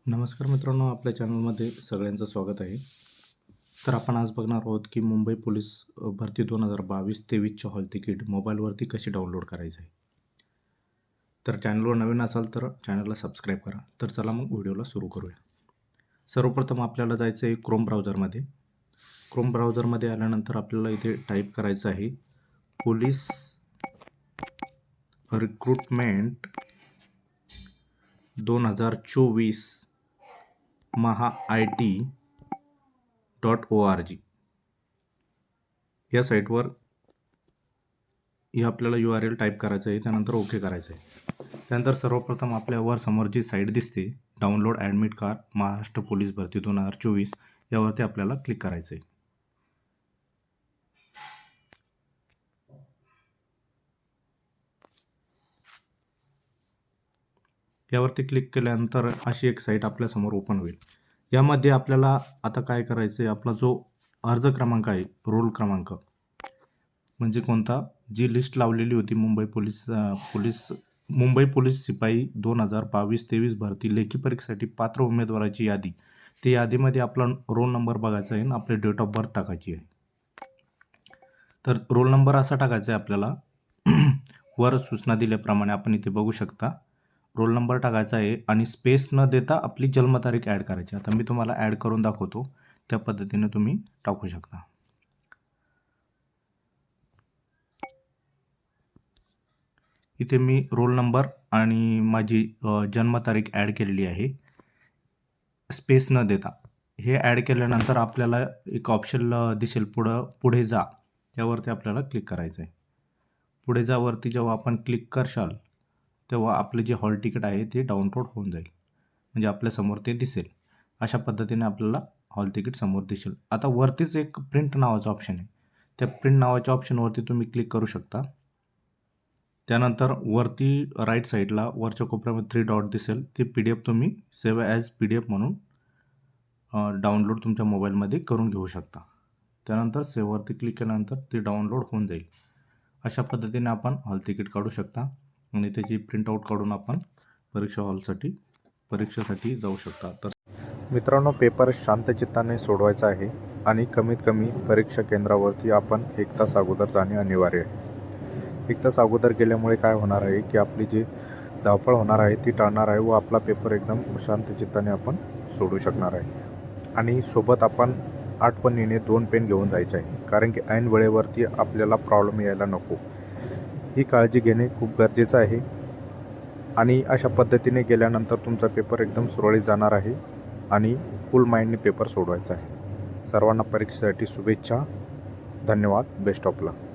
नमस्कार मित्रांनो, आपल्या चॅनलमध्ये सगळ्यांचं स्वागत आहे. तर आपण आज बघणार आहोत की मुंबई पोलीस भरती 2022-23चे हॉल तिकीट मोबाईलवरती कसे डाउनलोड करायचे आहे. तर चॅनलवर नवीन असाल तर चॅनलला सबस्क्राईब करा. तर चला मग व्हिडिओला सुरू करूया. सर्वप्रथम आपल्याला जायचं आहे क्रोम ब्राउझरमध्ये. क्रोम ब्राउझरमध्ये आल्यानंतर आपल्याला इथे टाईप करायचं आहे पोलीस रिक्रूटमेंट 2024 mahaIT.org या साईटवर आपल्याला URL टाईप करायचं आहे. त्यानंतर ओके करायचं आहे. त्यानंतर सर्वप्रथम आपल्यावर समोर जी साईट दिसते download admit card Maharashtra police भरती 2024 यावरती आपल्याला क्लिक करायचं आहे. यावरती क्लिक केल्यानंतर अशी एक साईट आपल्यासमोर ओपन होईल. यामध्ये आपल्याला आता काय करायचं आहे, आपला जो अर्ज क्रमांक आहे, रोल क्रमांक म्हणजे कोणता, जी लिस्ट लावलेली होती मुंबई पोलीस शिपाई 2022-23 भरती लेखी परीक्षेसाठी पात्र उमेदवाराची यादी. त्या यादीमध्ये आपला रोल नंबर बघायचा आहे आणि आपली डेट ऑफ बर्थ टाकायची आहे. तर रोल नंबर असा टाकायचा आहे आपल्याला वर सूचना दिल्याप्रमाणे आपण इथे बघू शकता. रोल नंबर टाकायचा आहे आणि स्पेस न देता आपली जन्मतारीख ॲड करायची. आता मी तुम्हाला ॲड करून दाखवतो, त्या पद्धतीने तुम्ही टाकू शकता. इथे मी रोल नंबर आणि माझी जन्मतारीख ॲड केलेली आहे स्पेस न देता. हे ॲड केल्यानंतर आपल्याला एक ऑप्शन दिसेल पुढे जा, त्यावरती आपल्याला क्लिक करायचं आहे. पुढे जावरती जेव्हा आपण क्लिक करशाल तेव्हा आपले जे हॉल तिकीट आहे ते डाउनलोड होऊन जाईल. म्हणजे आपल्यासमोर ते दिसेल. अशा पद्धतीने आपल्याला हॉल तिकीट समोर दिसेल. आता वरतीच एक प्रिंट नावाचा ऑप्शन आहे. त्या प्रिंट नावाच्या ऑप्शनवरती तुम्ही क्लिक करू शकता. त्यानंतर वरती राईट साईडला वरच्या कोपऱ्यामध्ये 3 डॉट दिसेल. ती PDF तुम्ही सेव्ह ॲज PDF म्हणून डाउनलोड तुमच्या मोबाईलमध्ये करून घेऊ शकता. त्यानंतर सेव्हवरती क्लिक केल्यानंतर ती डाउनलोड होऊन जाईल. अशा पद्धतीने आपण हॉल तिकीट काढू शकता आणि त्याची प्रिंटआउट काढून आपण परीक्षेसाठी जाऊ शकता. तर मित्रांनो, पेपर शांत चित्ताने सोडवायचा आहे आणि कमीत कमी परीक्षा केंद्रावरती आपण 1 तास अगोदर जाणे अनिवार्य आहे. 1 तास अगोदर गेल्यामुळे काय होणार आहे की आपली जी धावपळ होणार आहे ती टाळणार आहे व आपला पेपर एकदम शांत चित्ताने आपण सोडू शकणार आहे. आणि सोबत आपण आठवणीने 2 पेन घेऊन जायचे आहे, कारण की ऐन वेळेवरती आपल्याला प्रॉब्लेम यायला नको. ही काळजी घेणे खूप गरजेचं आहे. आणि अशा पद्धतीने गेल्यानंतर तुमचा पेपर एकदम सुरळीत जाणार आहे आणि फुल माइंडने पेपर सोडवायचा आहे. सर्वांना परीक्षेसाठी शुभेच्छा. धन्यवाद. Best of luck.